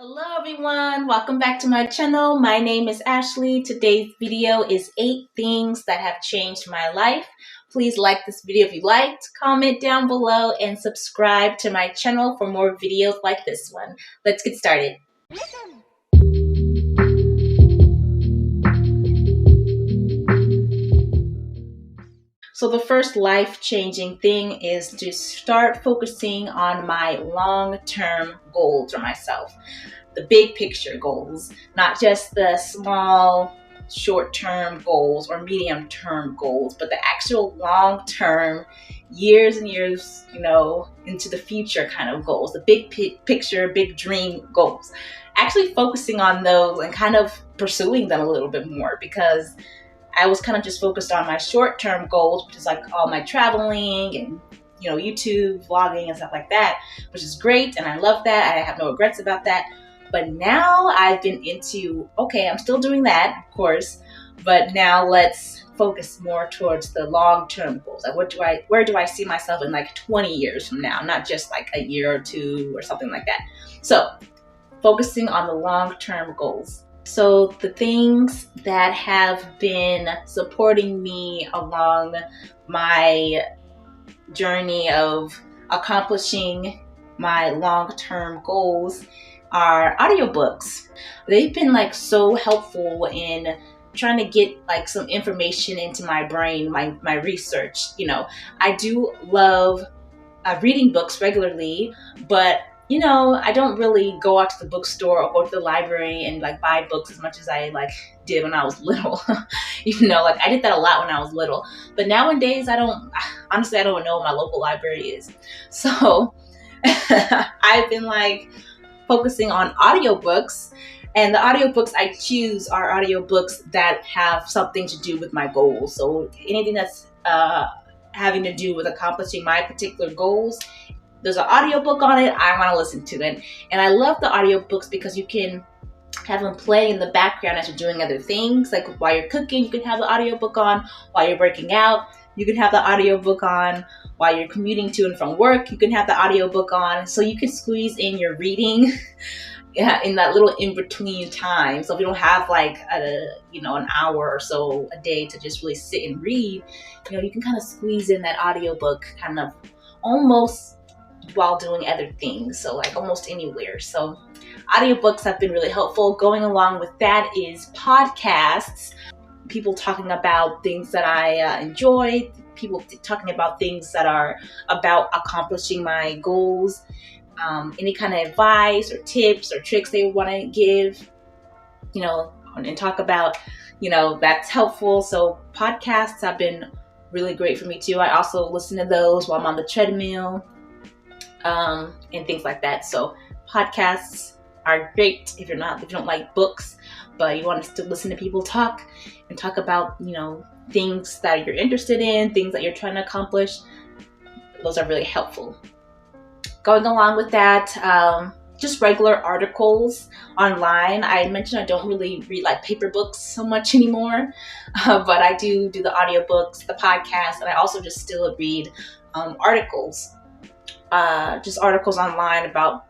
Hello everyone, welcome back to my channel. My name is Ashley. Today's video is 8 things that have changed my life. Please like this video if you liked, comment down below, and subscribe to my channel for more videos like this one. Let's get started. So the first life-changing thing is to start focusing on my long-term goals for myself. The big picture goals, not just the small short-term goals or medium-term goals, but the actual long-term, years and years, into the future kind of goals, the big picture, big dream goals. Actually focusing on those and kind of pursuing them a little bit more, because I was kind of just focused on my short-term goals, which is like all my traveling and YouTube vlogging and stuff like that, which is great, and I love that. I have no regrets about that. But now I've been into, okay, I'm still doing that, of course, but now let's focus more towards the long-term goals. Like where do I see myself in like 20 years from now, not just like a year or two or something like that. So focusing on the long-term goals. So the things that have been supporting me along my journey of accomplishing my long-term goals are audiobooks. They've been like so helpful in trying to get like some information into my brain, my research. I do love reading books regularly, but I don't really go out to the bookstore or go to the library and like buy books as much as I did when I was little. I did that a lot when I was little, but nowadays I don't know what my local library is. So I've been focusing on audiobooks, and the audiobooks I choose are audiobooks that have something to do with my goals. So anything that's having to do with accomplishing my particular goals, there's an audiobook on it, I want to listen to it. And I love the audiobooks because you can have them play in the background as you're doing other things. Like while you're cooking, you can have the audiobook on. While you're working out, you can have the audiobook on. While you're commuting to and from work, you can have the audiobook on. So you can squeeze in your reading in that little in-between time. So if you don't have an hour or so a day to just really sit and read, you can kind of squeeze in that audiobook kind of almost while doing other things. So almost anywhere. So audiobooks have been really helpful. Going along with that is podcasts. People talking about things that I enjoy. People talking about things that are about accomplishing my goals. Any kind of advice or tips or tricks they want to give, and talk about, that's helpful. So podcasts have been really great for me too. I also listen to those while I'm on the treadmill, and things like that. So podcasts are great if you don't like books, but you want to listen to people talk and talk about, things that you're interested in, things that you're trying to accomplish. Those are really helpful. Going along with that, just regular articles online. I mentioned I don't really read paper books so much anymore, but I do the audiobooks, the podcasts, and I also just still read articles. Just articles online about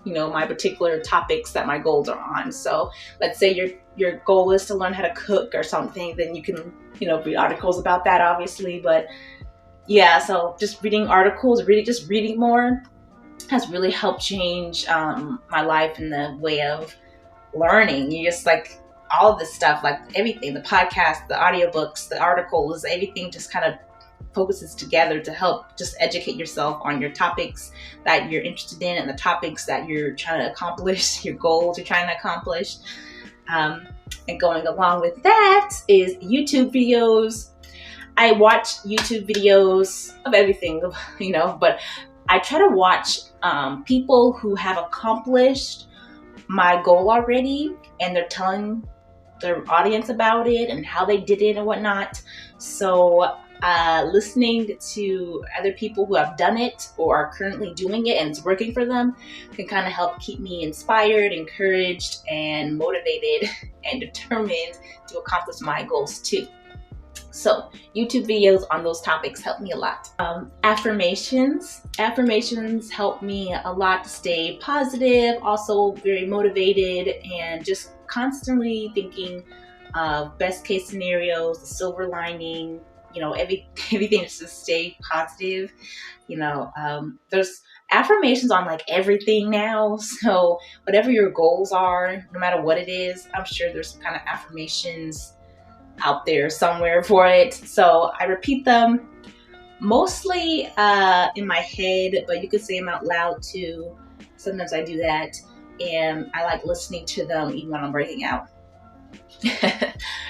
my particular topics that my goals are on. So let's say your goal is to learn how to cook or something, then you can read articles about that, obviously. But yeah, so just reading articles, reading more has really helped change my life in the way of learning. You just all of this stuff, everything, the podcast, the audiobooks, the articles, everything just kind of focuses together to help just educate yourself on your topics that you're interested in and the topics that you're trying to accomplish, your goals you're trying to accomplish. And going along with that is YouTube videos. I watch YouTube videos of everything, but I try to watch people who have accomplished my goal already, and they're telling their audience about it and how they did it and whatnot. So listening to other people who have done it or are currently doing it and it's working for them can kind of help keep me inspired, encouraged, and motivated and determined to accomplish my goals too. So YouTube videos on those topics help me a lot. Affirmations help me a lot to stay positive, also very motivated, and just constantly thinking of best case scenarios, the silver lining, everything is to stay positive. There's affirmations on like everything now. So whatever your goals are, no matter what it is, I'm sure there's some kind of affirmations out there somewhere for it. So I repeat them mostly in my head, but you could say them out loud too. Sometimes I do that, and I like listening to them even when I'm working out.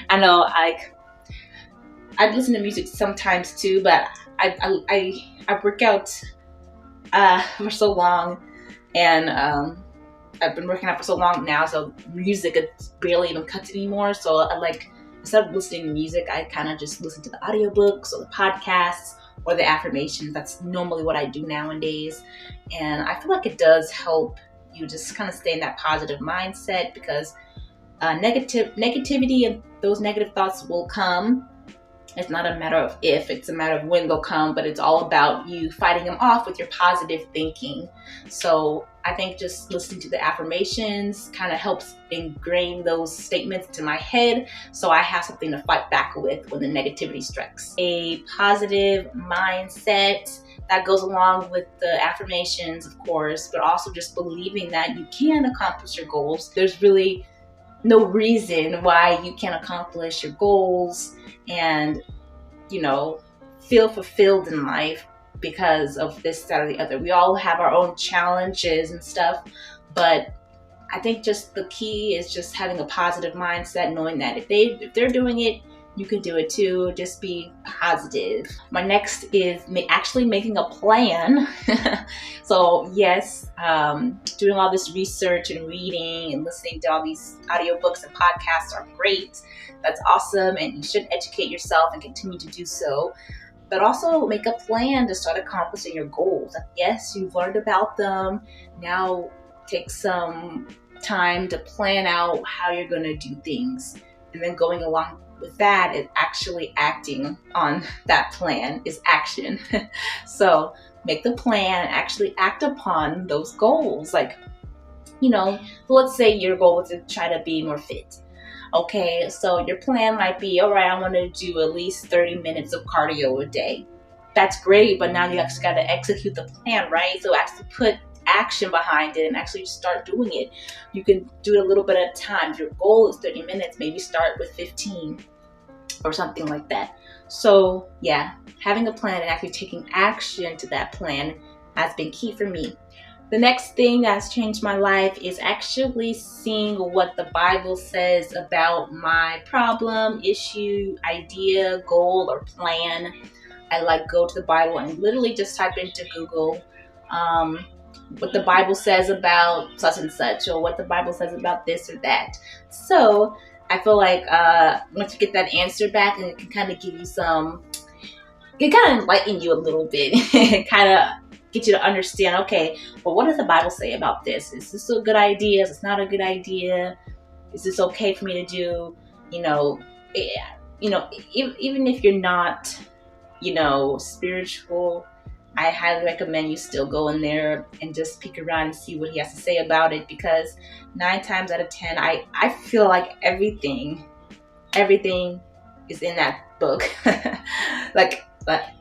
I know I listen to music sometimes too, but I work out for so long, and I've been working out for so long now, so music barely even cuts anymore. So instead of listening to music, I kind of just listen to the audiobooks or the podcasts or the affirmations. That's normally what I do nowadays. And I feel like it does help you just kind of stay in that positive mindset, because negativity and those negative thoughts will come. It's not a matter of if, it's a matter of when they'll come, but it's all about you fighting them off with your positive thinking. So I think just listening to the affirmations kind of helps ingrain those statements into my head, so I have something to fight back with when the negativity strikes. A positive mindset that goes along with the affirmations, of course, but also just believing that you can accomplish your goals. There's really no reason why you can't accomplish your goals and, feel fulfilled in life because of this, that, or the other. We all have our own challenges and stuff, but I think just the key is just having a positive mindset, knowing that if they're doing it, you can do it too. Just be positive. My next is actually making a plan. So yes, doing all this research and reading and listening to all these audiobooks and podcasts are great. That's awesome, and you should educate yourself and continue to do so. But also make a plan to start accomplishing your goals. Yes, you've learned about them. Now take some time to plan out how you're going to do things. And then going along with that is actually acting on that plan, is action. So make the plan, actually act upon those goals. Let's say your goal is to try to be more fit. Okay, so your plan might be, all right, I want to do at least 30 minutes of cardio a day. That's great, but now you actually got to execute the plan, right? So actually put action behind it and actually start doing it. You can do it a little bit at a time. If your goal is 30 minutes, maybe start with 15 or something like that. So yeah, having a plan and actually taking action to that plan has been key for me. The next thing that's changed my life is actually seeing what the Bible says about my problem, issue, idea, goal, or plan. I go to the Bible and literally just type into Google what the Bible says about such and such, or what the Bible says about this or that. So I feel like once you get that answer back, and it can kind of give you it kind of enlighten you a little bit, kind of get you to understand, okay, well, what does the Bible say about this? Is this a good idea? Is this not a good idea? Is this okay for me to do? Even if you're not, spiritual, I highly recommend you still go in there and just peek around and see what he has to say about it, because 9 times out of 10, I feel like everything is in that book. But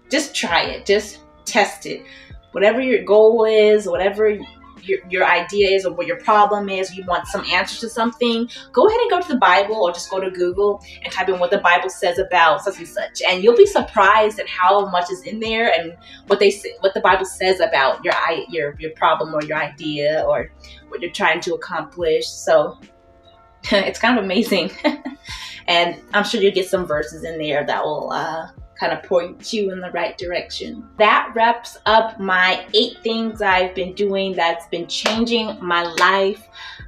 just try it. Just test it. Whatever your goal is, whatever your idea is, or what your problem is, you want some answers to something, go ahead and go to the Bible, or just go to Google and type in what the Bible says about such and such, and you'll be surprised at how much is in there and what the Bible says about your problem or your idea or what you're trying to accomplish. So it's kind of amazing. And I'm sure you'll get some verses in there that will kind of point you in the right direction. That wraps up my 8 things I've been doing that's been changing my life.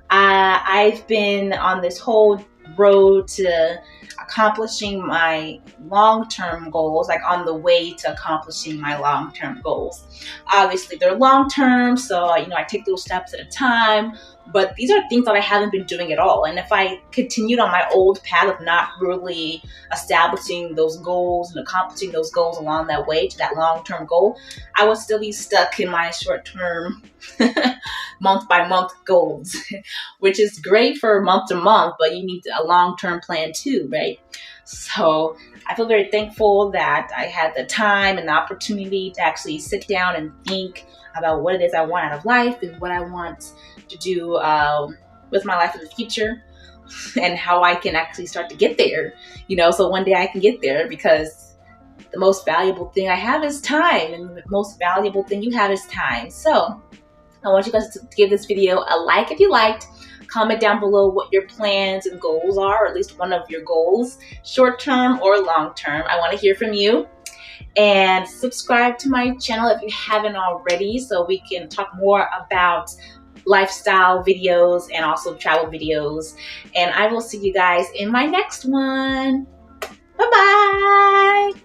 I've been on this whole road to accomplishing my long-term goals, on the way to accomplishing my long-term goals. Obviously, they're long-term, so I take little steps at a time. But these are things that I haven't been doing at all. And if I continued on my old path of not really establishing those goals and accomplishing those goals along that way to that long-term goal, I would still be stuck in my short-term month by month goals, which is great for month to month, but you need a long-term plan too, right? So I feel very thankful that I had the time and the opportunity to actually sit down and think about what it is I want out of life and what I want to do with my life in the future, and how I can actually start to get there, so one day I can get there, because the most valuable thing I have is time, and the most valuable thing you have is time. So I want you guys to give this video a like if you liked. Comment down below what your plans and goals are, or at least one of your goals, short term or long term. I want to hear from you. And subscribe to my channel if you haven't already, so we can talk more about lifestyle videos and also travel videos. And I will see you guys in my next one. Bye-bye.